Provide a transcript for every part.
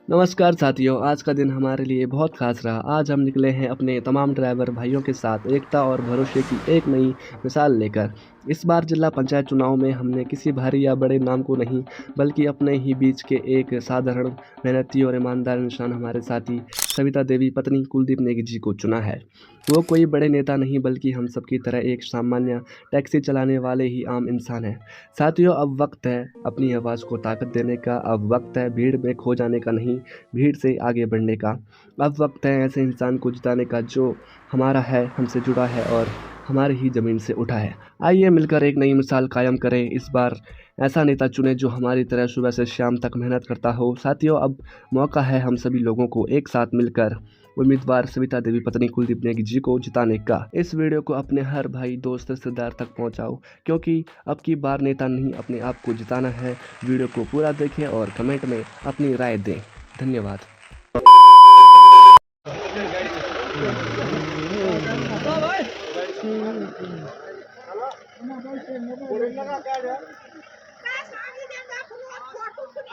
नमस्कार साथियों, आज का दिन हमारे लिए बहुत खास रहा। आज हम निकले हैं अपने तमाम ड्राइवर भाइयों के साथ एकता और भरोसे की एक नई मिसाल लेकर। इस बार जिला पंचायत चुनाव में हमने किसी भारी या बड़े नाम को नहीं, बल्कि अपने ही बीच के एक साधारण, मेहनती और ईमानदार इंसान हमारे साथी सविता देवी पत्नी कुलदीप नेगी जी को चुना है। वो कोई बड़े नेता नहीं, बल्कि हम सबकी तरह एक सामान्य टैक्सी चलाने वाले ही आम इंसान हैं। साथियों, अब वक्त है अपनी आवाज़ को ताकत देने का। अब वक्त है भीड़ में खो जाने का नहीं, भीड़ से आगे बढ़ने का। अब वक्त है ऐसे इंसान को जिताने का जो हमारा है, हमसे जुड़ा है और हमारी ही ज़मीन से उठा है। आइए मिलकर एक नई मिसाल कायम करें। इस बार ऐसा नेता चुनें जो हमारी तरह सुबह से शाम तक मेहनत करता हो। साथियों, अब मौका है हम सभी लोगों को एक साथ मिलकर उम्मीदवार सविता देवी पत्नी कुलदीप नेगी जी को जिताने का। इस वीडियो को अपने हर भाई, दोस्त, रिश्तेदार तक पहुंचाओ, क्योंकि अब की बार नेता नहीं, अपने आप को जिताना है। वीडियो को पूरा देखें और कमेंट में अपनी राय दें। धन्यवाद।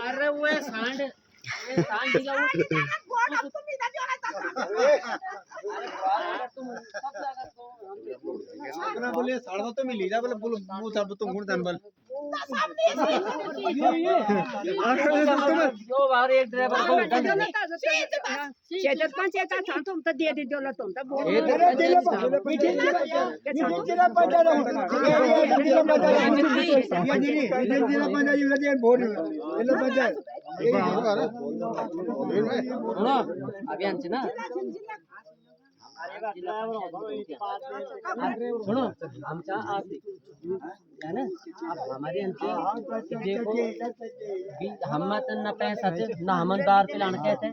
अरे वो सांड सांड दिला अपना बोले साढ़ा तो मिली जा बोले बोलो मुंह साहब तो गुण दान बल जो बाहर एक ड्राइवर को शेतात पण शेतात सांगतो तुम तर दे दे दिला तुम तर बोल अभियानचे ना सुनो आमच्या आज है ना अब हमारे अंचल देखो हम न पैसा थे ना हमन दार पिलान कहते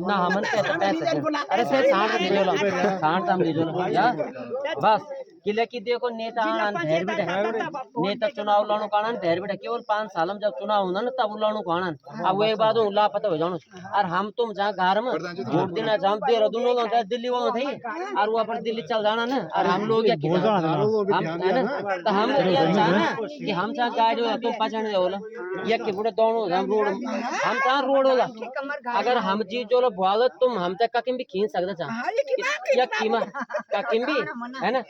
ना हमन कहते पैसे अरे से सांड ले जो सांड हम ले जो या बस किले की देखो नेता आना ढेर बिठे नेता चुनाव लड़ो कानन ढेर बिठे केवल 5 साल में जब चुनाव होना ना तब लड़ो कानन अब वो एक बात लापता हो जाओ और हम तुम जहाँ घर में वोट देना चाहो देहरादून वालों थे दिल्ली वालों थे और वो अपन दिल्ली चल जाना ना और हम लोग या हम है ना तो हम ये चाहना कि हम चाह गाड़ी हो तुम पहचान जाओ ये कि बुढ़े दोनों हम रोड हम चाह रोड होला अगर हम जीत जो लो बोलो तुम हम तक ककिम भी खींच सकते चाह या कीमा ककिम भी है ना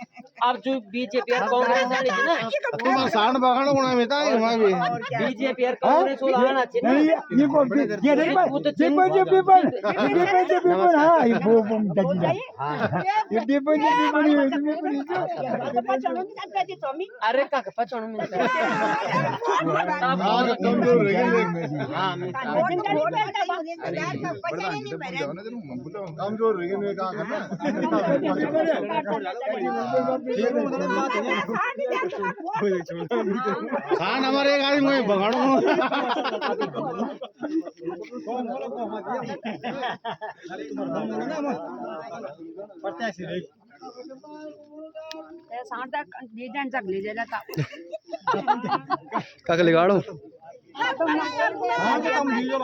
अब जो बीजेपी और कांग्रेस आनी थी ना तुम सांड बगाड़ गुणा में था वहां भी बीजेपी और कांग्रेस वाला आना चाहिए ये को ये रे पेपर हां ये वो दजी ये पेपर अरे का पचन में कमजोर रह हां कमजोर रह गए का करना सांड हमारे एक आदमी में बगाड़ो प्रत्याशी रे ते सांडा डिजाइन जगले जेला का काका लगाड़ो। सांड कम दी जो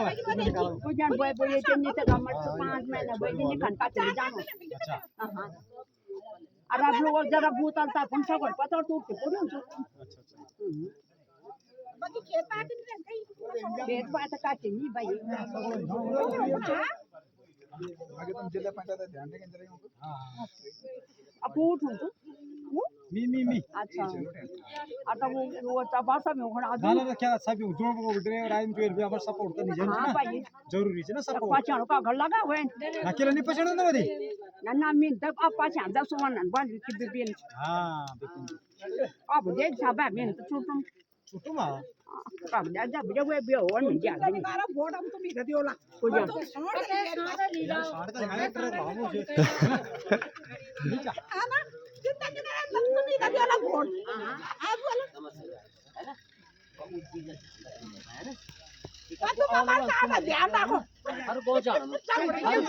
को जान बोय बोय ते नी ते गमट 5 महीना बोय नी घंटा चले जानो अच्छा हां और आप लोग जरा भूतल ता कौन सा पता तो पूरे अच्छा बाकी खेत पात काटे नहीं भाई आगे तुम जिला पंचायत ध्यान देंगे जरा हां अब उठ तो मी अच्छा आता वो भाषा में होना गाना तो क्या सब जोड़ को ड्राइवर आइन पे भी हमारा सपोर्ट करनी चाहिए हां ना भाई जरूरी है ना सपोर्ट पहचान का घर लगा हुए अकेला नहीं पहचान ना रे नन्ना मिन तक अब पहचान दा सुवन बन की बिबिन हां बिल्कुल अब देख साबा मिन तो छुटम छुटुमा अब जा जा बिया वे बिया और मिल जा सारा वोट हम तो भी दियोला को जा साढ़े तो हमारे तरफ लामो जे है ना जितना के तुम भी दियोला वोट अब बोलो है ना तो मामा सारा ध्यान रखो हर को जाना हर को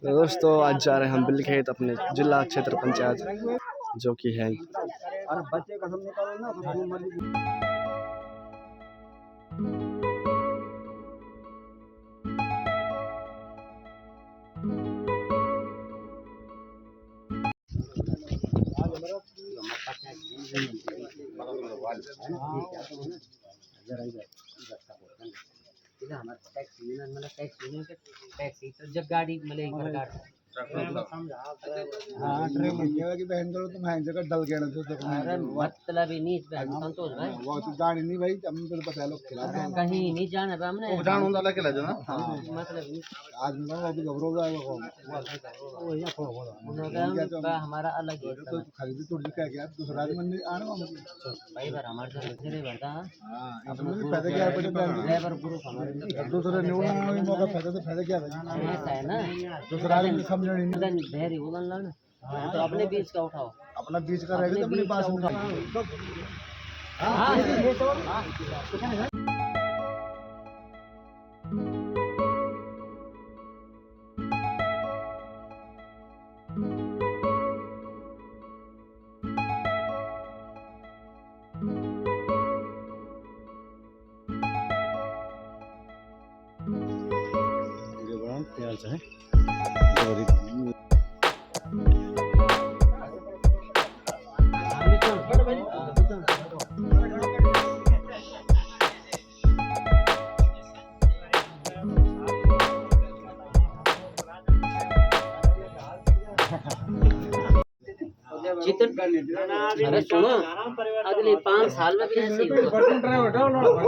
हेलो दोस्तों, आज जा रहे हैं हम बिलखेत अपने जिला क्षेत्र पंचायत, जो कि है अरे बच्चे का हम निकालो ना हमारा टैक्स यूनियन मतलब टैक्स यूनियन के टैक्स जब गाड़ी मतलब एक प्रकार हाँ ट्रेन में क्या कि बहन करो तुम हैंड जगह डल गया ना तो अरे मतलब ही नहीं संतोष भाई वो तो जानी नहीं भाई हम तो पता है लोग खिला कहीं नहीं जाना है हमने जान होता लगे ला जाना मतलब आज मैं वो भी घबरो जाएगा वो यहाँ थोड़ा हमारा अलग है तो खरीदी टूट चुका है क्या दूसरा आदमी नहीं आने वाला भाई बार हमारे साथ इधर ही बढ़ता हां इसमें भी फायदा क्या है ड्राइवर ग्रुप हमारे दूसरे ने वो मौका फायदा क्या है ऐसा है ना दूसरा आदमी समझ नहीं धैर्य उलन ला ना तो अपने बीच का उठाओ अपना बीच का रहेगा तो अपने पास प्यार से अरे सुनो अगले 5 साल में भी ऐसे ही होगा।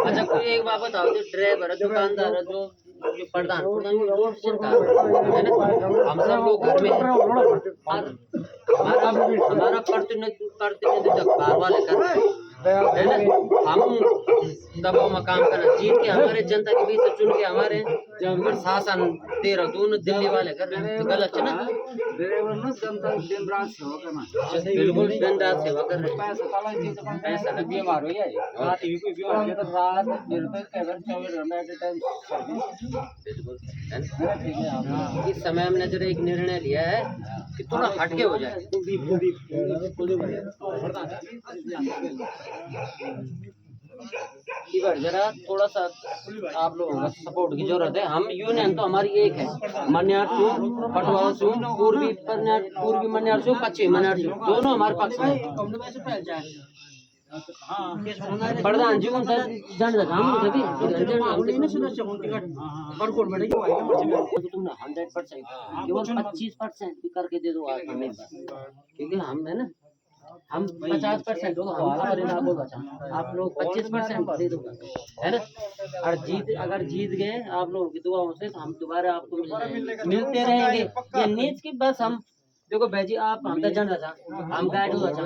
अच्छा कोई एक बात बताओ जो ड्राइवर है दुकानदार है जो प्रधान रोड सरकार है ना हम सब लोग घर में और हमारा प्रतिनिधित्व अखबार वाले कर रहे हैं है ना हम दबाव में काम करना जीत के हमारे जनता के बीच से चुन के हमारे जब शासन दे रहा दोनों दिल्ली वाले कर रहे हैं तो गलत है ना बिल्कुल दिन रात सेवा कर रहे हैं पैसा लग बीमार हो इस समय हमने जो एक निर्णय लिया है कि थोड़ा हटके हो जाए इधर जरा थोड़ा सा आप लोगों का सपोर्ट की जरूरत है। हम यूनियन तो हमारी एक है मन्यारसू पटवासू पूर्वी मन्यारसू पश्चिमी मन्यारसू दोनों हमारे पक्ष में प्रधान जी उनका जान लगा हम कभी तुमने 100% केवल 25% भी करके दे दो आज हमें क्योंकि हम है ना हम 50% हो हमारे ना बोल बचा आप लोग 25% दे दो है ना और अगर जीत गए आप लोगों की दुआओं से तो हम दोबारा आपको मिलते रहेंगे ये नीच की बस हम देखो भाई जी आप हम तो जान रहा था हम गाइड हुआ था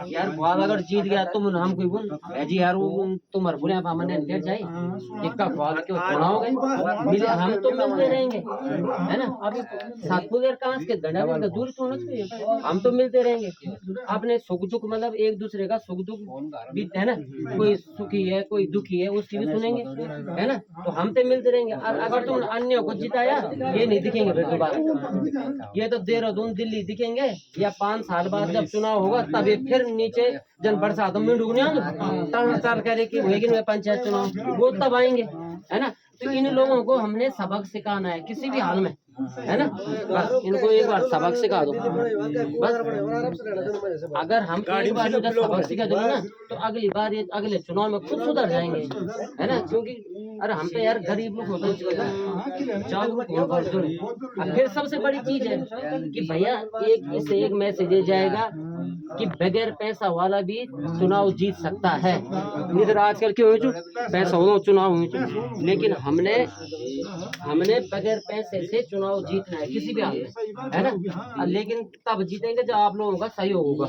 यार ख्वाब अगर जीत गया तुम हम कोई बोल भाई जी यार वो तुम्हारे बुरे आप हमने लेट जाए इसका ख्वाब क्यों सुनाओगे मिले हम तो मिलते रहेंगे है ना अभी सातपुर कांस के गंडा में दूर तो होना चाहिए हम तो मिलते रहेंगे अपने सुख दुख मतलब एक दूसरे का सुख दुख भी है ना कोई सुखी है कोई दुखी है उसकी भी सुनेंगे है ना तो हम तो मिलते रहेंगे और अगर तुम अन्य को जिताया ये नहीं दिखेंगे फिर दोबारा ये तो देहरादून दिल्ली दिखेंगे या 5 साल बाद जब चुनाव होगा तभी फिर नीचे जन बरसात में तर करे कि होगी पंचायत चुनाव वो तब आएंगे है ना तो इन लोगों को हमने सबक सिखाना है किसी भी हाल में है ना बस इनको एक बार सबक सिखा दो बस अगर हम एक बार इधर सबक सिखा दो ना तो अगली बार ये अगले चुनाव में खुद सुधर जाएंगे है ना क्योंकि अरे हम तो यार गरीब लोग होते हैं फिर सबसे बड़ी चीज है कि भैया एक इससे एक मैसेज ये जाएगा कि बगैर पैसा वाला भी चुनाव जीत सकता है नहीं तो आजकल क्यों हो पैसा हो चुनाव हो लेकिन हमने बगैर पैसे से चुनाव जीतना है किसी भी हाल में है ना लेकिन तब जीतेंगे जब आप लोगों का सहयोग होगा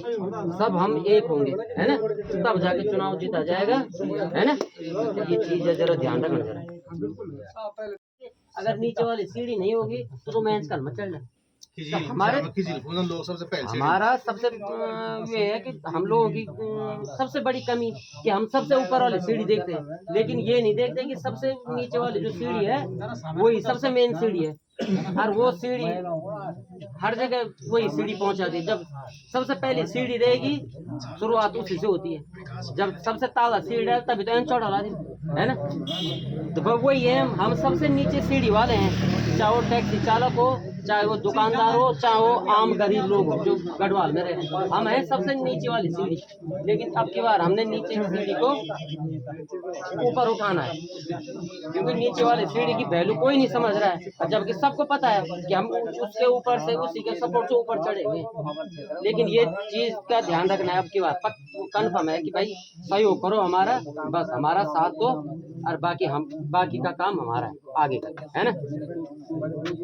सब हम एक होंगे है ना तब जाके चुनाव जीता जाएगा है ना ये चीज है जरा ध्यान रखना जरा अगर नीचे वाली सीढ़ी नहीं होगी तो मैच कल मत चल हमारा सबसे ये है कि हम लोगों की सबसे बड़ी कमी कि हम सबसे ऊपर वाली सीढ़ी देखते हैं लेकिन ये नहीं देखते कि सबसे नीचे वाली जो सीढ़ी है वही सबसे मेन सीढ़ी है और वो सीढ़ी हर जगह वही सीढ़ी पहुंचाती है जब सबसे पहली सीढ़ी रहेगी शुरुआत उसी से होती है जब सबसे ताज़ा सीढ़ी है तभी तो चौड़ा ला है ना तो वही है हम सबसे नीचे सीढ़ी वाले हैं चाहे वो टैक्सी चालक हो चाहे वो दुकानदार हो, चाहे वो आम गरीब लोग हो जो गढ़वाल में रहे। हम हैं सबसे नीचे वाली सीढ़ी, लेकिन अब की बार हमने नीचे की सीढ़ी को ऊपर उठाना है, क्योंकि नीचे वाली सीढ़ी की वैल्यू कोई नहीं समझ रहा है, और जबकि सबको पता है कि हम उसके ऊपर से उसी के सपोर्ट से ऊपर चढ़े हुए हैं। लेकिन ये चीज का ध्यान रखना है, अब की बार कन्फर्म है कि भाई सहयोग करो हमारा, बस हमारा साथ दो, और बाकी का काम हमारा है आगे का, है ना।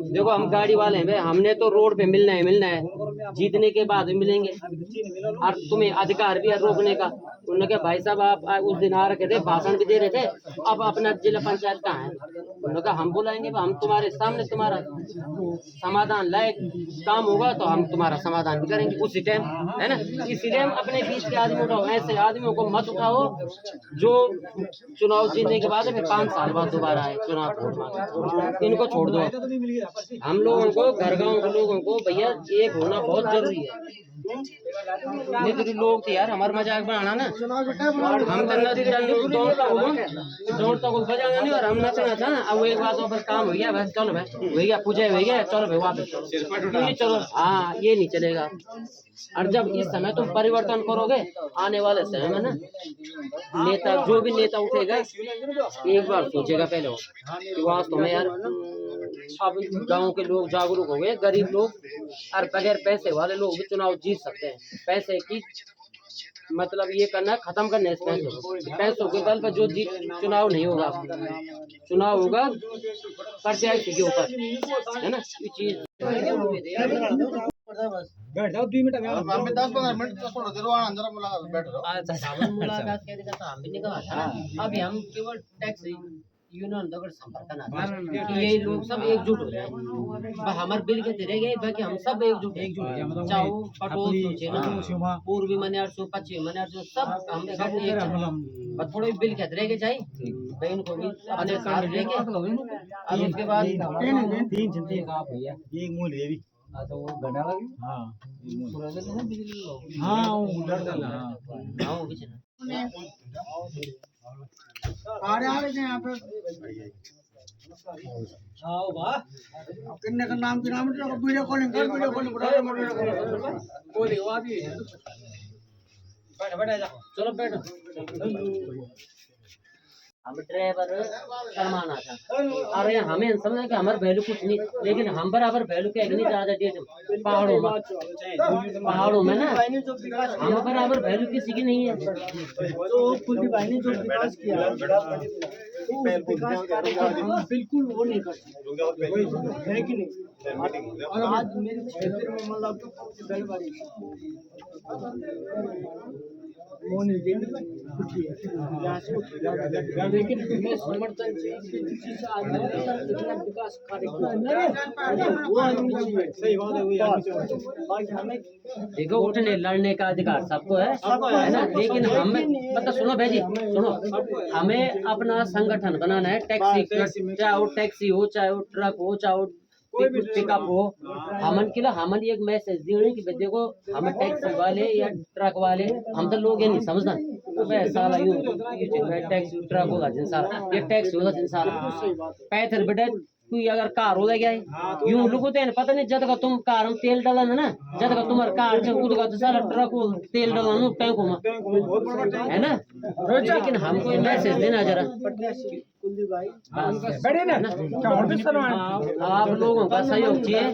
देखो हम गाड़ी वाले हैं, हमने तो रोड पे मिलना है, जीतने के बाद भी मिलेंगे, और तुम्हें अधिकार भी है रोकने का। उन्होंने कहा भाई साहब आप उस दिन आ रखे थे, भाषण भी दे रहे थे, अब अपना जिला पंचायत कहाँ है? उन्होंने कहा हम बुलाएंगे, हम तुम्हारे सामने तुम्हारा समाधान लायक काम होगा तो हम तुम्हारा समाधान भी करेंगे उसी टाइम, है ना। इसी टाइम अपने बीच के आदमी उठाओ, ऐसे आदमियों को मत उठाओ जो चुनाव जीतने के बाद फिर 5 साल बाद दोबारा आए चुनाव वोट मांगे, इनको छोड़ दो। हम लोगों को, घर गाँव के लोगों को भैया एक होना बहुत जरूरी है। ये तो लोग थे यार हमारा मजाक बनाना ना, हम दौड़ता को बजाना नहीं और हम नचना था। अब एक बात बस काम हो गया, बस चलो भाई हो गया, पूजा हो गया, चलो भाई वापस चलो। हाँ ये नहीं चलेगा। और जब इस समय तुम परिवर्तन करोगे आने वाले समय में ना, नेता जो भी नेता उठेगा एक बार सोचेगा पहले कि वास्तव में यार अब गांव के लोग जागरूक हो गए, गरीब लोग और बगैर पैसे वाले लोग भी चुनाव जीत सकते हैं। पैसे की मतलब ये करना, खत्म करना है इस पैसों के बल पर जो चुनाव नहीं होगा, चुनाव होगा प्रत्याशी के ऊपर, है ना। ये चीज बैठ जाओ 2 मिनट में 10-15 मिनट अंदर मुलाकात हम भी नहीं कहा। अभी हम केवल टैक्स यूनियन दगड़ संपर्क करना कि ये लोग सब एकजुट हो जाए, हमारे बिल के रह गए बाकी हम सब एकजुट चाहो पटोल सोचे ना, पूर्वी मनियार सो, पश्चिम मनियार सो, सब हम सब एक बस थोड़े बिल के रह गए जाए भाई, इनको भी अपने साथ लेके अब उसके बाद 3 चिंती आप भैया ये मूल है भी तो वो गड़ा लगी। हां हां वो लड़का हां आओ किसी आ रहे थे यहाँ पे आओ बा किन्ने का नाम वीडियो कॉलिंग कोई हुआ भी बैठ जा चलो बैठो। हम ड्राइवर शर्माना था, अरे हमें समझा कि हमारे वैल्यू कुछ नहीं, लेकिन हम बराबर वैल्यू के नहीं ज्यादा डेट पहाड़ों में ना, हम बराबर वैल्यू किसी की नहीं है। तो कुलदीप भाई ने जो विकास किया बिल्कुल वो नहीं कर सकते, है कि नहीं। और आज मेरे क्षेत्र में मतलब लेकिन मैं समर्थन विकास देखो उठने लड़ने का अधिकार सबको है ना, लेकिन हम मतलब सुनो भाई जी सुनो, हमें अपना संगठन बनाना है। टैक्सी चाहे वो टैक्सी हो, चाहे वो ट्रक हो, चाहे वो पिकअप हो, हमन के लिए हमन एक मैसेज दिए कि देखो हम टैक्सी वाले या ट्रक वाले हम तो लोग ये नहीं समझना साला यूं टैक्सी ट्रक होगा जिन साला ये टैक्सी होगा जिन साला पैथर बेटा कोई अगर कार हो गया है यूं लोगों तो पता नहीं, जब का तुम कार में तेल डाला ना, जब का तुम्हारा कार से कूद का तो सारा ट्रक को तेल डाला टैंकों में, है ना। लेकिन हमको ये मैसेज देना जरा बैठे ना आप लोगों का सहयोग चाहिए,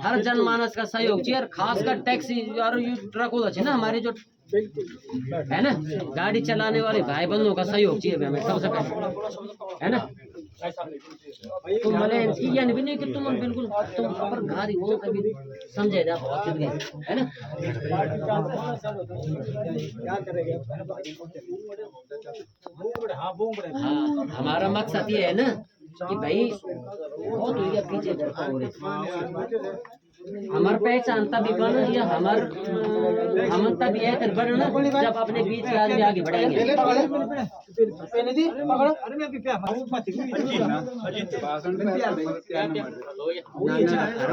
हर जनमानस का सहयोग चाहिए, और खासकर टैक्सी और ट्रक होता है ना हमारे जो है ना गाड़ी चलाने वाले भाई बंधुओं का सहयोग चाहिए हमें सबसे पहले, है ना। तुम भले यानी भी नहीं कि तुम बिल्कुल तुम पर घारी हो कभी समझे जा बहुत गए, है ना। हाँ हमारा मकसद ये है ना कि भाई बहुत हो गया पीछे हमार पहचान तभी बना या हम तभी है बढ़ना जब अपने बीच के आदमी आगे बढ़ाएंगे।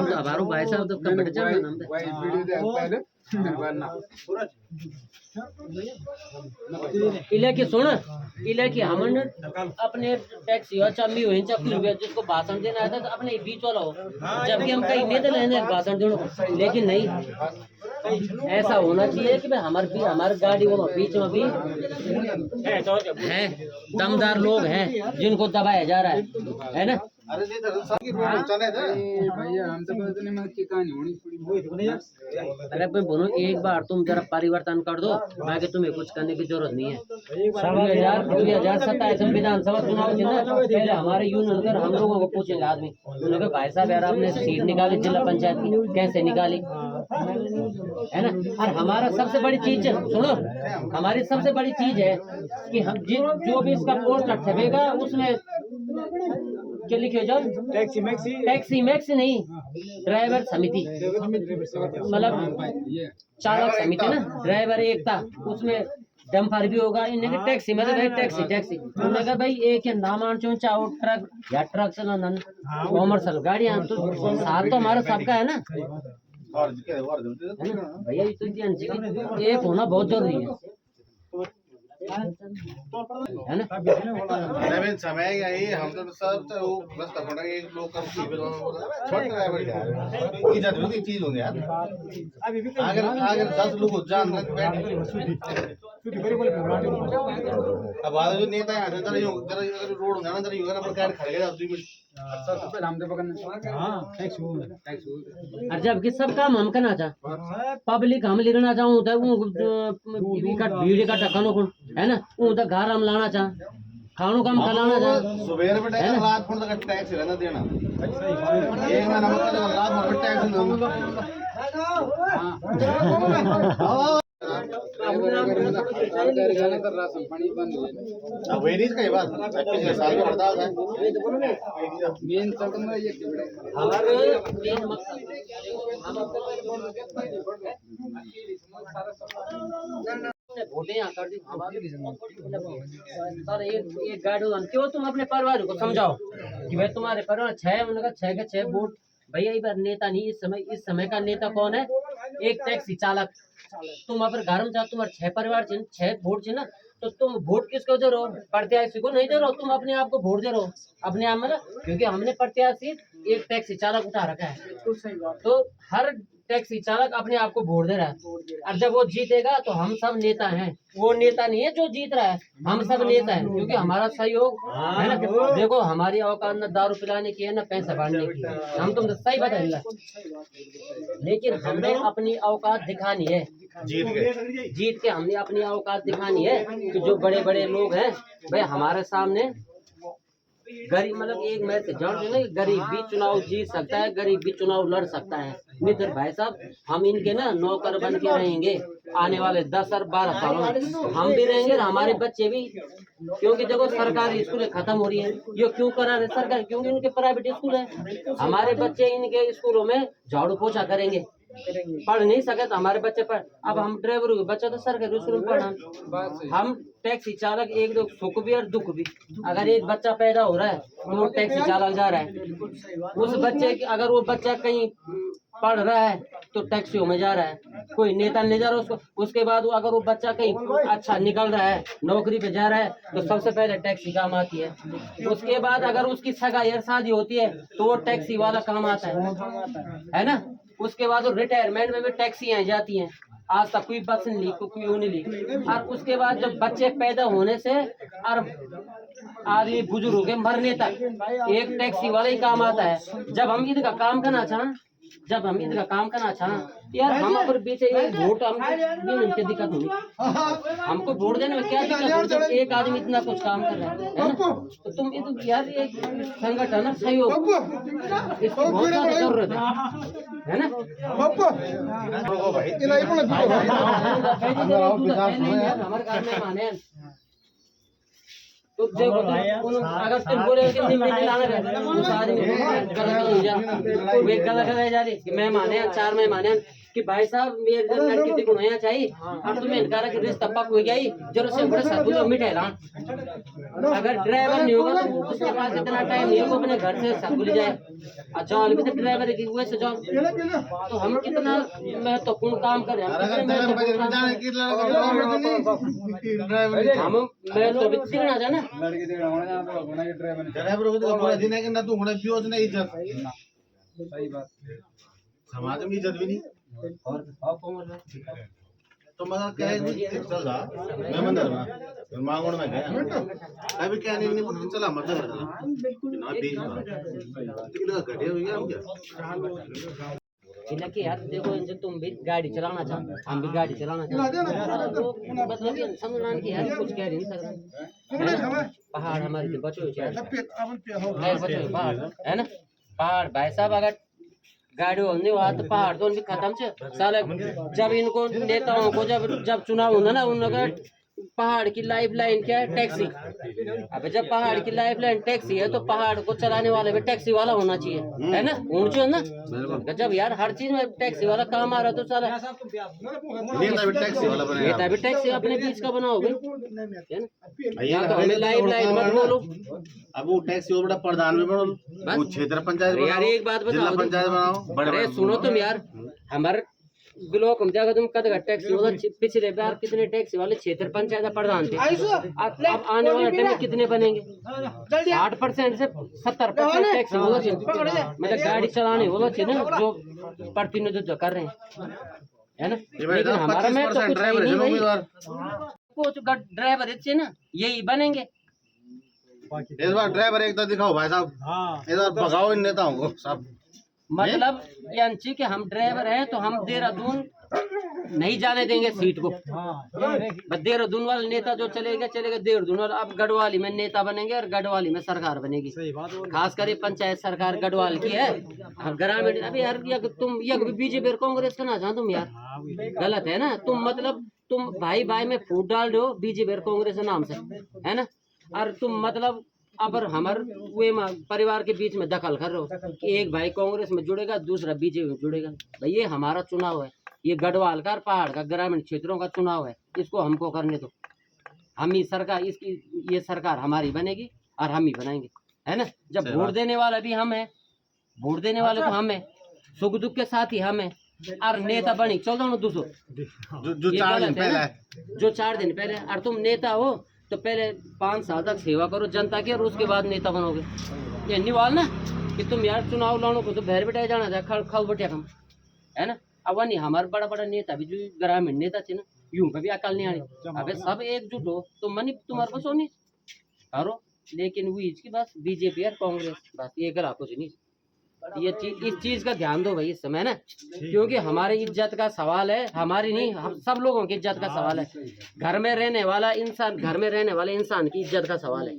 हमारो भाई साहब तो कम बैठ जाओ ना इले की सुन, इले की हमन अपने टैक्सी और चम्मी हुई चक्की रुपया जिसको भाषण देना है तो अपने बीच वाला हो, जबकि हम कहीं नहीं लेने भाषण देना, लेकिन नहीं, ऐसा होना चाहिए कि भाई हमारे गाड़ी वो बीच में भी हैं दमदार लोग हैं जिनको दबाया जा रहा है ना। अरे भाई बोलो, एक बार तुम जरा परिवर्तन कर दो, बाकी तुम्हें कुछ करने की जरूरत नहीं है। 2027 में विधानसभा चुनाव थे ना, पहले हमारे यूनियन कर हम लोगों को पूछेंगे आदमी, उन्होंने कहा भाई साहब यार आपने सीट निकाली जिला पंचायत की, कैसे निकाली है ना। और हमारा सबसे बड़ी चीज सुनो, हमारी सबसे बड़ी चीज है कि हम जो भी इसका पोस्टर छपेगा उसमें क्या लिखे जाओ, टैक्सी मैक्सी नहीं, ड्राइवर समिति, मतलब चालक समिति ना, ड्राइवर एकता, उसमें डंपर भी होगा, इन्हें टैक्सी मतलब भाई टैक्सी उन्होंने कहा भाई एक है नामान चौंचा और ट्रक या ट्रक से ना कॉमर्शियल गाड़ियाँ, तो साथ तो हमारा सबका है ना भैया, तो एक होना बहुत जरूरी है ना। समय यही हम तो सब तो बस तक एक लोग कम छोटे ड्राइवर की जरूरी चीज होगी यार। अगर 10 लोग जान अब जो नेता है जरा रोड होगा ना, जरा ना गाड़ी खड़े और जबकि सब काम हम करना चाह, पब्लिक हम लिखना चाहूँ भीड़ का ढक्कनों को है ना, उधर घर हम लाना चाह, खानों का हम खिलाना चाह, सुबह में रात फोन तक टैक्स रहना देना, एक ना नमक रात में टैक्स वेरीज का बात पिछले साल में हड़ताल है मेन चक्कर ये वोटे यहाँ कर दी सर, एक गाड़ी क्यों तुम अपने परिवार को समझाओ कि भाई तुम्हारे परिवार 6, उन्होंने कहा 6 के 6 वोट। भैया ये बार नेता नहीं, इस समय का नेता कौन है, एक टैक्सी चालक। तुम अगर घर में जाओ, तुम्हारे 6 परिवार 6 वोट ना, तो तुम वोट किसको दे रहे हो, प्रत्याशी को नहीं दे रहे हो, तुम अपने आप को वोट दे रहे हो अपने आप में, क्योंकि हमने प्रत्याशी एक टैक्सी चालक उठा रखा है, तो हर टैक्सी चालक अपने आप को वोट दे रहा है। और जब वो जीतेगा तो हम सब नेता हैं, वो नेता नहीं है जो जीत रहा है, हम सब नेता हैं, क्योंकि हमारा सहयोग है ना। देखो हमारी औकात न दारू पिलाने की है न पैसा बांटने की, हम तुम सही बताइएगा, लेकिन हमने अपनी औकात दिखानी है, जीत के हमने अपनी औकात दिखानी है कि जो बड़े बड़े लोग हैं भाई हमारे सामने गरीब, मतलब एक मैच जानते ना, गरीब भी चुनाव जीत सकता है, गरीब भी चुनाव लड़ सकता है। मित्र भाई साहब, हम इनके ना नौकर बन के रहेंगे आने वाले 10 और 12 सालों में, हम भी रहेंगे और हमारे बच्चे भी, क्योंकि देखो सरकारी स्कूलें खत्म हो रही है, ये क्यों करा रहे सरकार, क्योंकि उनके प्राइवेट स्कूल है, हमारे बच्चे इनके स्कूलों में झाड़ू पोछा करेंगे, पढ़ नहीं सके तो हमारे बच्चे पढ़, अब हम ड्राइवर के बच्चे तो सरकारी स्कूल में पढ़ा, हम टैक्सी चालक एक दो सुख भी और दुख भी, अगर एक बच्चा पैदा हो रहा है तो वो टैक्सी चालक जा रहा है, उस बच्चे की अगर वो बच्चा कहीं पढ़ रहा है तो टैक्सियों में जा रहा है, कोई नेता नहीं जा रहा उसको, उसके बाद वो अगर वो बच्चा कहीं अच्छा निकल रहा है, नौकरी पे जा रहा है, तो सबसे पहले टैक्सी काम आती है, उसके बाद अगर उसकी सगाई या शादी होती है तो वो टैक्सी वाला काम आता है ना, उसके बाद वो रिटायरमेंट में भी टैक्सी आ जाती हैं, आज तक कोई बस नहीं ली, कोई वो नहीं ली, और उसके बाद जब बच्चे पैदा होने से और आदमी बुजुर्ग हो गए मरने तक एक टैक्सी वाला ही काम आता है। जब हम इनका काम करना चाहें, यार हम अगर बीच एक वोट हमको दिक्कत होगी, हमको वोट देने में क्या दिक्कत होगी जब एक आदमी इतना कुछ काम कर रहा है ना, तो तुम यार एक संगठन है, सहयोग इसकी बहुत ज्यादा जरूरत है ना। हमारे घर में माने तो देखो अगर तुम बोले कि नहीं लाना है उस आदमी को गलत हो जा रही कि मेहमान है 4 मेहमान है कि भाई साहब मेरे लड़की देखो नया चाहिए और तुम्हें इनकार कि रिश्ता पक हो गया ही जरूर से बड़े सब लोग मिठाई लान अगर ड्राइवर नहीं होगा तो उसके पास इतना टाइम नहीं होगा अपने घर से सब भूल जाए अच्छा भी तो ड्राइवर की वैसे जाओ तो हम कितना महत्वपूर्ण काम करें हम मैं तो भी सीखना था ना ड्राइवर को पूरा दिन है कि ना तू होना पियो नहीं इज्जत सही बात समाज में इज्जत भी नहीं तो मगर क्या है चल रहा मैं मंदिर में मांगोड़ में गया अभी क्या नहीं बोल चला मत ना बीच घटे हुई हम क्या कि यार देखो इनसे तुम भी गाड़ी चलाना चाहते हम भी गाड़ी चलाना चाहते मतलब ये समझना कि यार कुछ कह नहीं सकते पहाड़ हमारे लिए बचे हुए पहाड़ है ना पहाड़ भाई साहब अगर गाड़ी होने हुआ तो पहाड़ तो उनकी खत्म से साले जब इनको नेताओं को जब चुनाव होना ना उनका पहाड़ की लाइफ लाइन क्या है टैक्सी अब जब पहाड़ की लाइफ लाइन टैक्सी है तो पहाड़ को चलाने वाले भी टैक्सी वाला होना चाहिए है ना ऊंच है ना जब यार हर चीज में टैक्सी वाला काम आ रहा तो साला नेता भी टैक्सी अपने बीच का बनाओगे है ना या तो हमें लाइफ लाइन मत बोलो अब वो टैक्सी और बड़ा प्रधान में बनो वो क्षेत्र पंचायत यार एक बात बताओ पंचायत बनाओ अरे सुनो तुम यार हमारे ब्लॉक में जाकर तुम कद टैक्सी वाला पिछले बार कितने टैक्सी वाले क्षेत्र पंचायत प्रधान थे अब आने वाले टाइम में कितने बनेंगे 8% से 70% टैक्सी वाला मतलब गाड़ी चलाने वाला चाहिए ना जो प्रतिनिधित्व कर रहे हैं है ना लेकिन हमारा में तो कुछ नहीं कुछ ड्राइवर अच्छे ना यही बनेंगे इस बार ड्राइवर एक तो दिखाओ भाई साहब इस बार भगाओ इन नेताओं को सब मतलब यांची कि हम ड्राइवर हैं तो हम देहरादून नहीं जाने देंगे सीट को बस देहरादून वाले नेता जो चलेगा देहरादून वाला अब गढ़वाली में नेता बनेंगे और गढ़वाली में सरकार बनेगी खास कर पंचायत सरकार गढ़वाल की है ग्रामीण अभी यार तुम बीजेपी और कांग्रेस का ना चाहो तुम यार गलत है ना तुम मतलब तुम भाई भाई में फूट डाल रहे हो बीजेपी और कांग्रेस के नाम से है ना और तुम मतलब अब हमारे वे परिवार के बीच में दखल कर रहे हो कि एक भाई कांग्रेस में जुड़ेगा दूसरा बीजेपी में जुड़ेगा भाई ये हमारा चुनाव है ये गढ़वाल का पहाड़ का ग्रामीण क्षेत्रों का चुनाव है इसको हमको करने दो हम ही सरकार इसकी ये सरकार हमारी बनेगी और हम ही बनाएंगे है ना जब वोट देने वाला भी हम है वोट देने वाले तो हम है सुख दुख के साथ ही हम है और नेता बनी चल दो दूसरो जो 4 दिन पहले और तुम नेता हो तो पहले 5 साल तक सेवा करो जनता की और उसके बाद नेता बनोगे ये निवाल ना कि तुम यार चुनाव लड़ो को तो भैर बिठाए जाना था खल बटिया हम है ना अब नहीं हमारे बड़ा बड़ा नेता भी जो ग्रामीण नेता थे ना यूं कभी अकल नहीं आनी अबे सब एकजुट हो तो मनी तुम्हारे पास होनी करो लेकिन वो इसकी बस बीजेपी और कांग्रेस बस ये करा कुछ नहीं ये चीज इस चीज का ध्यान दो भाई इस समय ना क्योंकि हमारी इज्जत का सवाल है हमारी नहीं हम सब लोगों की इज्जत का सवाल है घर में रहने वाले इंसान की इज्जत का सवाल है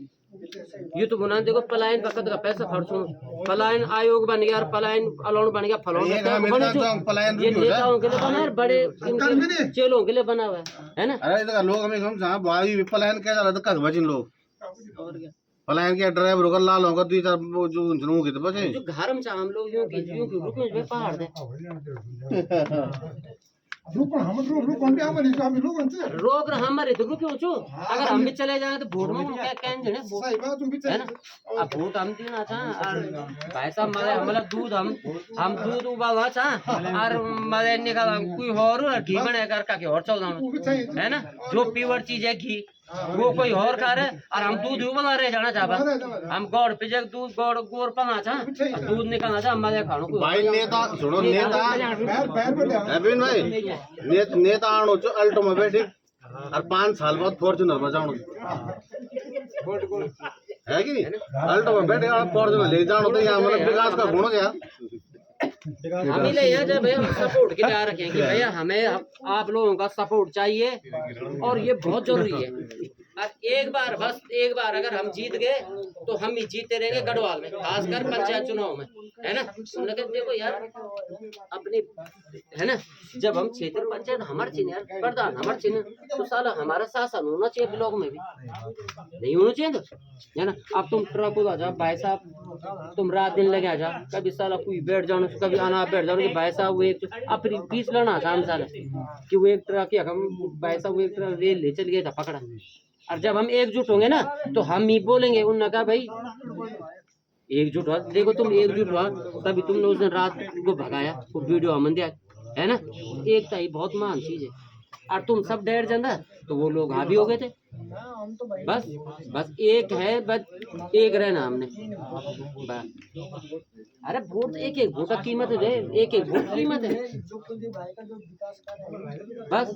ये तो बुना देखो पलायन वक्त का पैसा खर्च हो पलायन आयोग बन गया और पलायन अलाउंड बन गया फलाउंड ये नेताओं के लिए बना है बड़े इनके चेलों के लिए बना हुआ है ना अरे लोग हमें पलायन क्या चला था बचिन लोग और क्या पलायन के ड्राइवर होगा लाल होगा दो चार जो उनसे के तो बचे जो घर में हम लोग यूं की रुको में पहाड़ दे रोक रहा हमारे तो रुको छो अगर हम भी चले जाए तो वोट में क्या कहने है ना अब वोट हम देना चाह और भाई साहब मतलब दूध हम दूध उबालना चाह और मजे निकाल कोई और घी बने कर के और चल है ना जो प्योर चीज है घी वो कोई और खा रहे और हम दूध उबला रहे जाना चाह हम गौड़ पिजे दूध गौड़ पना चाह दूध निकालना चाह मजे खानो भाई नेता सुनो नेता अबिन भाई नेता आणो जो अल्टो में बैठे और 5 साल बाद फॉर्च्यूनर में जानो है कि नहीं अल्टो में बैठे और फॉर्च्यूनर ले जानो तो यहाँ मतलब विकास का गुण क्या हम ही ले जब हम सपोर्ट के लिए आ रखे हैं कि भैया हमें आप लोगों का सपोर्ट चाहिए और ये बहुत जरूरी है और एक बार अगर हम जीत गए तो हम ही जीते रहेंगे गढ़वाल में, खासकर पंचायत चुनाव में, है ना। उन्होंने कहा देखो यार अपनी, है ना, जब हम क्षेत्र पंचायत हमारे चिन्ह यार, प्रधान हमारे चिन्ह, तो साला हमारा शासन होना चाहिए ब्लॉक में भी, नहीं होना चाहिए तो, है ना। अब तुम ट्रक आ जाओ भाई साहब, तुम रात दिन लगे आ जा, कभी साला कोई बैठ जाओ, कभी आना बैठ जाओ कि भाई साहब वो एक अपनी बीस लड़ना आसान साल कि वो एक ट्रक या हम भाई साहब वो एक ट्रक रेल ले चल गया था पकड़ा। और जब हम एकजुट होंगे ना तो हम ही बोलेंगे, उन्होंने कहा भाई एकजुट हुआ, देखो तुम एकजुट हुआ तभी तुमने उस दिन रात को भगाया, वो वीडियो हमने दिया, है ना। एकता ही बहुत महान चीज है, और तुम सब डर जाना तो वो लोग हावी हो गए थे। बस एक है, बस एक रहना हमने बस। अरे वोट एक वोट का कीमत है, एक वोट की कीमत है बस।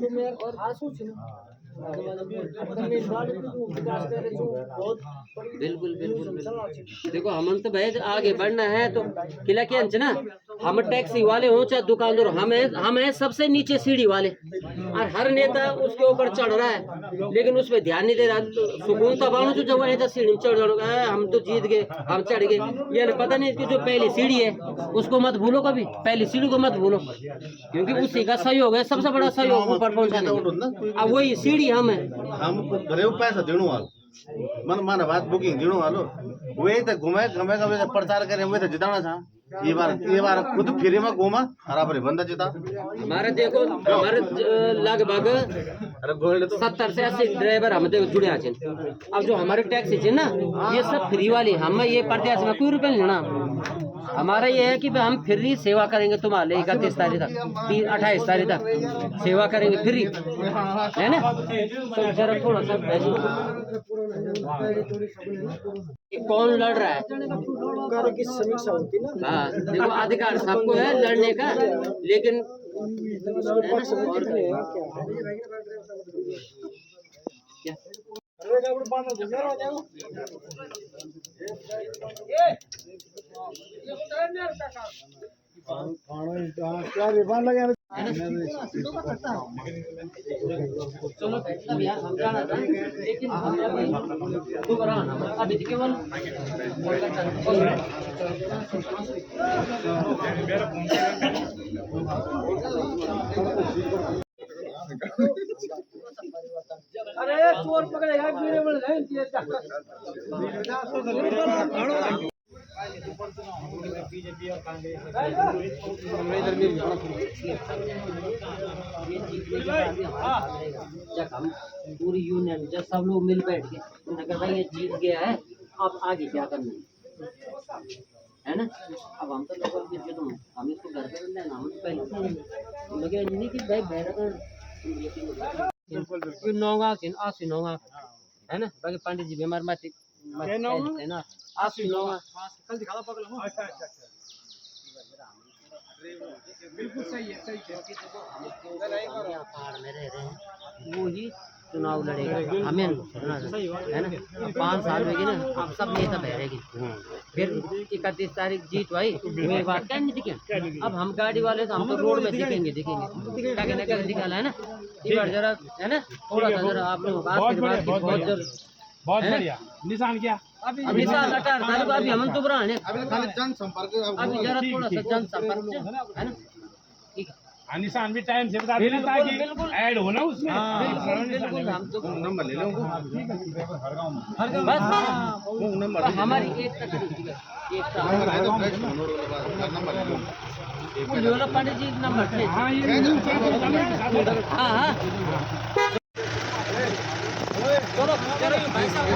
बिल्कुल देखो हम तो भाई आगे बढ़ना है तो किला के अंच ना, हम टैक्सी वाले हो चाहे दुकानदार, हम है सबसे नीचे सीढ़ी वाले, और हर नेता उसके ऊपर चढ़ रहा है लेकिन उस पर ध्यान नहीं दे रहा। सुकून तब आना जो जब सीढ़ी चढ़ जाओ, हम तो जीत गए, हम चढ़ गए, ये पता नहीं कि जो पहली सीढ़ी है उसको मत भूलो, कभी पहली सीढ़ी को मत भूलो, क्योंकि उसी का सहयोग है सबसे बड़ा सहयोग ऊपर पहुंचाने का। अब वही सीढ़ी हम है, हम घरे पैसा देने वालो मन माना बात बुकिंग देने वालो, वे तो घूमे घूमे का प्रचार करें, वे तो जिताना था। ये बार खुद फ्री में घूमा बराबर बंदा जीता। हमारे देखो हमारे लगभग 70 से 80 ड्राइवर हम देखो जुड़े हैं। अब जो हमारे टैक्सी है ना ये सब फ्री वाली, हम ये प्रत्याशी में कोई रुपये नहीं लेना। हमारा ये है कि हम फ्री सेवा करेंगे तुम्हारे 31 तारीख तक, 28 तारीख तक सेवा करेंगे फ्री, है ना। तो जरा थोड़ा सा कौन लड़ रहा है, की समीक्षा होती ना। हाँ देखो अधिकार सबको है लड़ने का, लेकिन चलो तब यार हम जाना था, लेकिन दोबारा अभी केवल अरे चोर पकड़ेगा गिरे बोल बीजेपी और कांग्रेस जब हम पूरी यूनियन जब सब लोग मिल बैठ के उन्होंने कहा भाई ये जीत गया है, अब आगे क्या करना है ना। अब हम तो लोगों की जिद में हम इसको घर पे लेना, हम पहले लगे नहीं कि भाई बैरक नौगा आसी नौगा है ना, बाकी पंडित जी बीमार मत है ना, आसी नौगा कल दिखा पकड़। अच्छा बिल्कुल सही है, सही है। यहाँ पहाड़ में रह रहे हैं, वो ही चुनाव लड़ेगा हमें, है ना। 5 साल में ना अब सब नेता बहरेगी, फिर 31 तारीख जीत भाई एक बार क्या नहीं दिखे। अब हम गाड़ी वाले तो हम तो रोड में दिखेंगे दिखाना है ना, इस बार जरा है ना थोड़ा सा जरा आप लोग बहुत बढ़िया। निशान क्या अभी साल 18 तारीख अभी हम तो बुरा है, खाली जनसंपर्क अभी जरा थोड़ा सा जनसंपर्क है ना, ठीक है। निशान भी टाइम से बता देना ताकि ऐड हो ना उसमें। बिल्कुल हम तो नंबर ले लो बस नंबर हमारी एक तक नंबर है तो नंबर ले लो बोलो पंडित जी नंबर थे। हाँ हाँ चलो चलो भाई साहब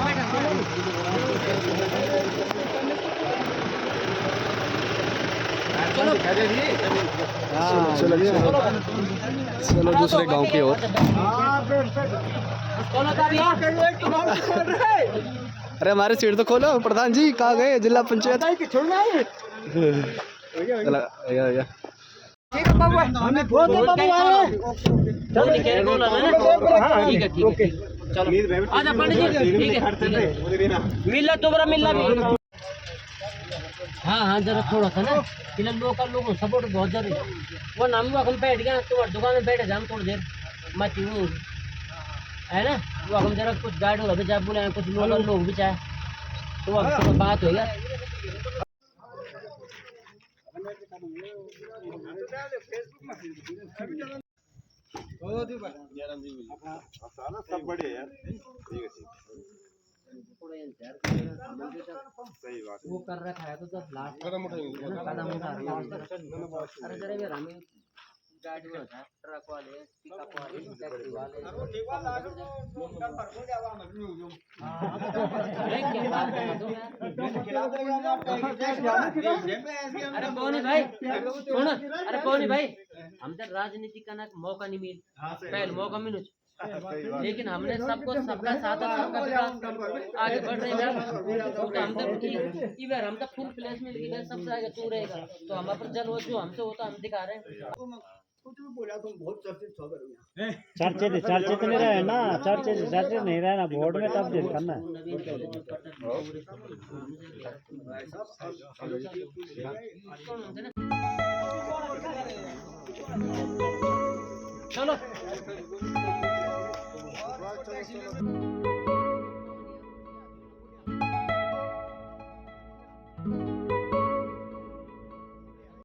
चलो दूसरे गांव की ओर। अरे हमारे सीट तो खोलो, प्रधान जी कहाँ गए, जिला पंचायत चला गया। ठीक है चलो आजा पंडित जी, ठीक है मिला दोबारा मिलना भी। हाँ हाँ जरा थोड़ा सा ना फिलहाल लोकल लोगों सपोर्ट बहुत जरूरी है। वो नाम हम बैठ गया तुम्हारी दुकान में बैठे जाम थोड़ी देर मत है ना, वो हम जरा कुछ गाइड हो चाहे बुलाए, कुछ लोकल लोग भी चाहे, तो अब बात होगा। सब बढ़िया यार, ठीक है सही बात वो कर रखा है तो जब लास्ट कदम उठा अरे जरा यार हमें गाड़ी में होता है, ट्रक वाले, पिकअप वाले, टैक्सी वाले, अरे कौन भाई सुन, अरे कौन भाई, हम तो राजनीति का ना मौका नहीं मिल, पहले मौका मिलो, लेकिन हमने सबको सबका साथ और सबका विकास आगे बढ़ रहे हैं। तो हम तो इधर हम तो फुल प्लेस में लेके सबसे आगे तू रहेगा, तो हम पर जल वो जो हमसे होता हम दिखा रहे हैं। चर्चित नहीं रहे ना, चर्चित नहीं रहे ना, बोर्ड में तब्दील करना है। चलो